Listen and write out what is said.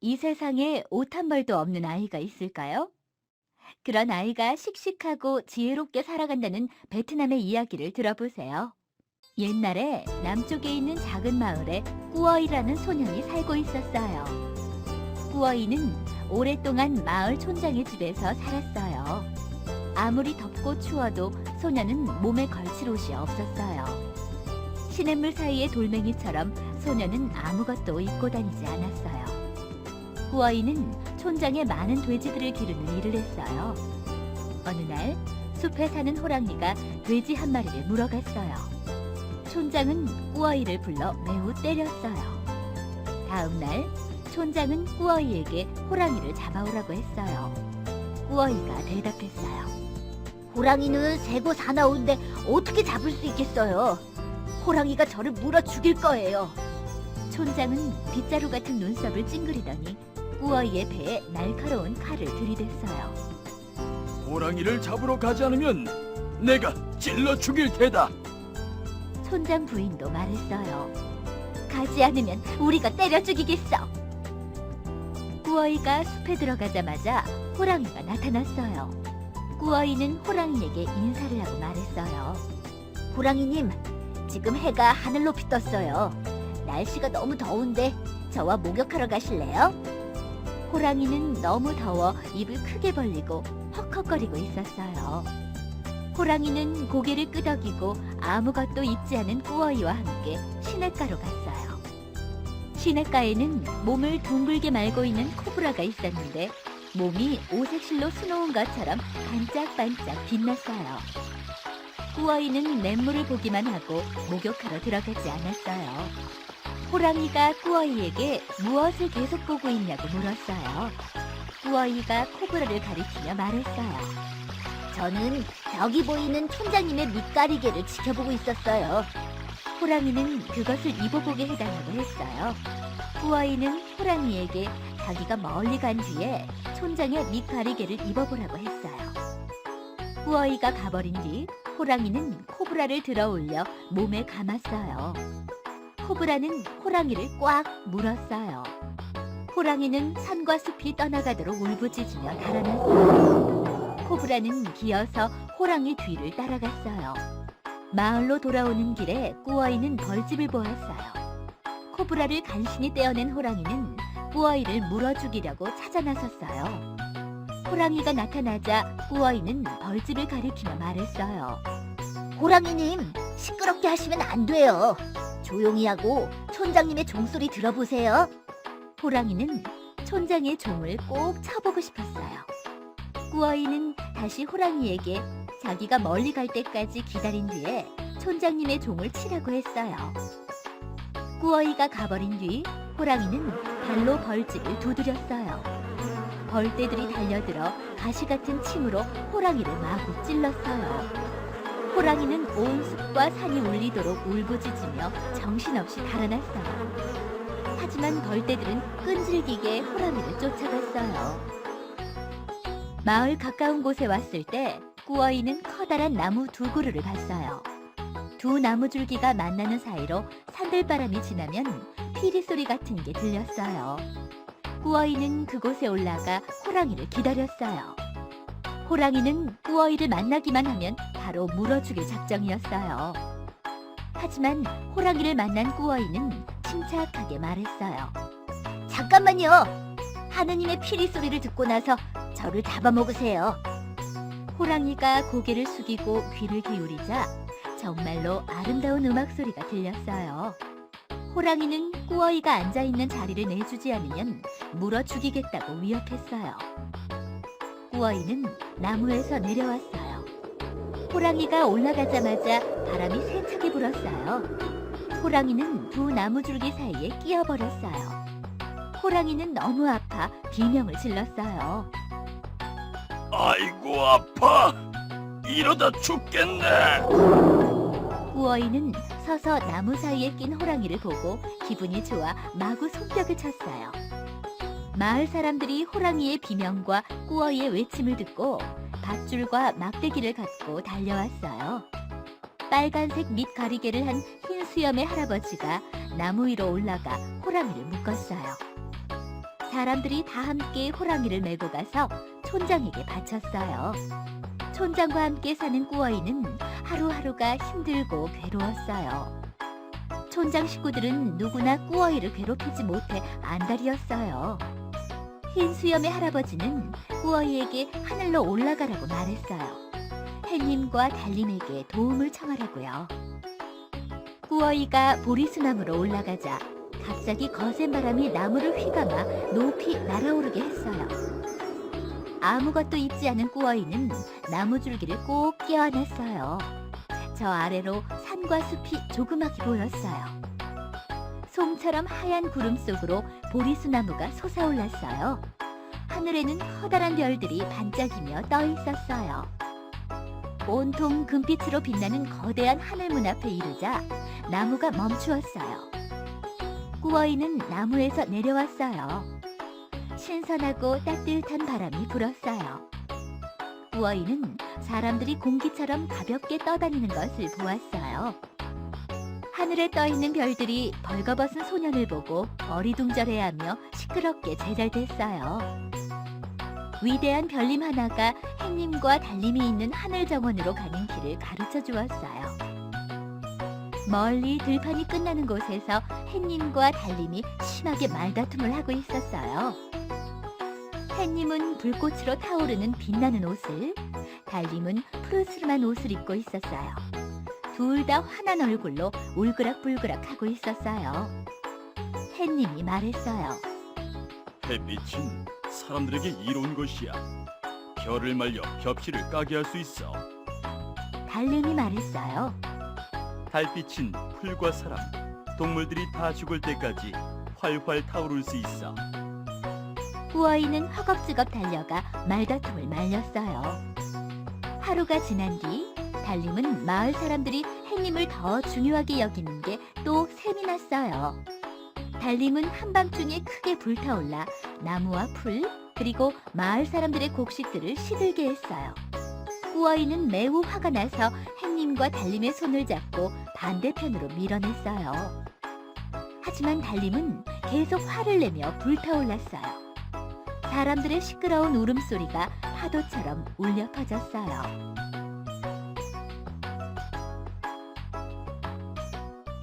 이 세상에 옷 한 벌도 없는 아이가 있을까요? 그런 아이가 씩씩하고 지혜롭게 살아간다는 베트남의 이야기를 들어보세요. 옛날에 남쪽에 있는 작은 마을에 꾸어이라는 소년이 살고 있었어요. 꾸어이는 오랫동안 마을 촌장의 집에서 살았어요. 아무리 덥고 추워도 소년은 몸에 걸칠 옷이 없었어요. 시냇물 사이의 돌멩이처럼 소년은 아무것도 입고 다니지 않았어요. 꾸어이는 촌장에 많은 돼지들을 기르는 일을 했어요. 어느 날 숲에 사는 호랑이가 돼지 한 마리를 물어갔어요. 촌장은 꾸어이를 불러 매우 때렸어요. 다음 날 촌장은 꾸어이에게 호랑이를 잡아오라고 했어요. 꾸어이가 대답했어요. 호랑이는 새고 사나운데 어떻게 잡을 수 있겠어요? 호랑이가 저를 물어 죽일 거예요. 촌장은 빗자루 같은 눈썹을 찡그리더니 꾸어이의 배에 날카로운 칼을 들이댔어요. 호랑이를 잡으러 가지 않으면 내가 찔러 죽일 테다. 촌장 부인도 말했어요. 가지 않으면 우리가 때려 죽이겠어. 꾸어이가 숲에 들어가자마자 호랑이가 나타났어요. 꾸어이는 호랑이에게 인사를 하고 말했어요. 호랑이님, 지금 해가 하늘 높이 떴어요. 날씨가 너무 더운데 저와 목욕하러 가실래요? 호랑이는 너무 더워 입을 크게 벌리고 헉헉거리고 있었어요. 호랑이는 고개를 끄덕이고 아무것도 입지 않은 꾸어이와 함께 시냇가로 갔어요. 시냇가에는 몸을 둥글게 말고 있는 코브라가 있었는데 몸이 오색실로 수놓은 것처럼 반짝반짝 빛났어요. 꾸어이는 냇물을 보기만 하고 목욕하러 들어가지 않았어요. 호랑이가 꾸어이에게 무엇을 계속 보고 있냐고 물었어요. 꾸어이가 코브라를 가리키며 말했어요. 저는 저기 보이는 촌장님의 밑가리개를 지켜보고 있었어요. 호랑이는 그것을 입어보게 해달라고 했어요. 꾸어이는 호랑이에게 자기가 멀리 간 뒤에 촌장의 밑가리개를 입어보라고 했어요. 꾸어이가 가버린 뒤 호랑이는 코브라를 들어올려 몸에 감았어요. 코브라는 호랑이를 꽉 물었어요. 호랑이는 산과 숲이 떠나가도록 울부짖으며 달아났어요. 코브라는 기어서 호랑이 뒤를 따라갔어요. 마을로 돌아오는 길에 꾸어이는 벌집을 보았어요. 코브라를 간신히 떼어낸 호랑이는 꾸어이를 물어 죽이려고 찾아 나섰어요. 호랑이가 나타나자 꾸어이는 벌집을 가리키며 말했어요. 호랑이님, 시끄럽게 하시면 안 돼요. 조용히 하고 촌장님의 종소리 들어보세요. 호랑이는 촌장의 종을 꼭 쳐보고 싶었어요. 꾸어이는 다시 호랑이에게 자기가 멀리 갈 때까지 기다린 뒤에 촌장님의 종을 치라고 했어요. 꾸어이가 가버린 뒤 호랑이는 발로 벌집을 두드렸어요. 벌떼들이 달려들어 가시 같은 침으로 호랑이를 마구 찔렀어요. 호랑이는 온 숲과 산이 울리도록 울부짖으며 정신없이 달아났어요. 하지만 벌떼들은 끈질기게 호랑이를 쫓아갔어요. 마을 가까운 곳에 왔을 때 꾸어이는 커다란 나무 두 그루를 봤어요. 두 나무 줄기가 만나는 사이로 산들바람이 지나면 피리 소리 같은 게 들렸어요. 꾸어이는 그곳에 올라가 호랑이를 기다렸어요. 호랑이는 꾸어이를 만나기만 하면 바로 물어죽일 작정이었어요. 하지만 호랑이를 만난 꾸어이는 침착하게 말했어요. 잠깐만요. 하느님의 피리 소리를 듣고 나서 저를 잡아먹으세요. 호랑이가 고개를 숙이고 귀를 기울이자 정말로 아름다운 음악 소리가 들렸어요. 호랑이는 꾸어이가 앉아있는 자리를 내주지 않으면 물어 죽이겠다고 위협했어요. 꾸어이는 나무에서 내려왔어요. 호랑이가 올라가자마자 바람이 세차게 불었어요. 호랑이는 두 나무줄기 사이에 끼어버렸어요. 호랑이는 너무 아파 비명을 질렀어요. 아이고 아파. 이러다 죽겠네. 꾸어이는 서서 나무 사이에 낀 호랑이를 보고 기분이 좋아 마구 손뼉을 쳤어요. 마을 사람들이 호랑이의 비명과 꾸어이의 외침을 듣고 밧줄과 막대기를 갖고 달려왔어요. 빨간색 밑가리개를 한 흰 수염의 할아버지가 나무 위로 올라가 호랑이를 묶었어요. 사람들이 다 함께 호랑이를 메고 가서 촌장에게 바쳤어요. 촌장과 함께 사는 꾸어이는 하루하루가 힘들고 괴로웠어요. 촌장 식구들은 누구나 꾸어이를 괴롭히지 못해 안달이었어요. 흰 수염의 할아버지는 꾸어이에게 하늘로 올라가라고 말했어요. 햇님과 달님에게 도움을 청하라고요. 꾸어이가 보리수나무로 올라가자 갑자기 거센 바람이 나무를 휘감아 높이 날아오르게 했어요. 아무것도 입지 않은 꾸어이는 나무줄기를 꼭 껴안았어요. 저 아래로 산과 숲이 조그맣게 보였어요. 솜처럼 하얀 구름 속으로 보리수나무가 솟아올랐어요. 하늘에는 커다란 별들이 반짝이며 떠 있었어요. 온통 금빛으로 빛나는 거대한 하늘문 앞에 이르자 나무가 멈추었어요. 꾸어이는 나무에서 내려왔어요. 신선하고 따뜻한 바람이 불었어요. 꾸어이는 사람들이 공기처럼 가볍게 떠다니는 것을 보았어요. 하늘에 떠있는 별들이 벌거벗은 소년을 보고 어리둥절해하며 시끄럽게 제잘댔어요. 위대한 별님 하나가 햇님과 달님이 있는 하늘 정원으로 가는 길을 가르쳐 주었어요. 멀리 들판이 끝나는 곳에서 햇님과 달님이 심하게 말다툼을 하고 있었어요. 햇님은 불꽃으로 타오르는 빛나는 옷을, 달님은 푸르스름한 옷을 입고 있었어요. 둘 다 환한 얼굴로 울그락불그락 하고 있었어요. 햇님이 말했어요. 햇빛은 사람들에게 이로운 것이야. 별을 말려 겹실을 까게 할 수 있어. 달님이 말했어요. 달빛은 풀과 사람, 동물들이 다 죽을 때까지 활활 타오를 수 있어. 꾸어이는 허겁지겁 달려가 말다툼을 말렸어요. 하루가 지난 뒤 달님은 마을 사람들이 햇님을 더 중요하게 여기는 게 또 셈이 났어요. 달님은 한밤중에 크게 불타올라 나무와 풀 그리고 마을 사람들의 곡식들을 시들게 했어요. 꾸어이는 매우 화가 나서 햇님과 달님의 손을 잡고 반대편으로 밀어냈어요. 하지만 달님은 계속 화를 내며 불타올랐어요. 사람들의 시끄러운 울음소리가 파도처럼 울려 퍼졌어요.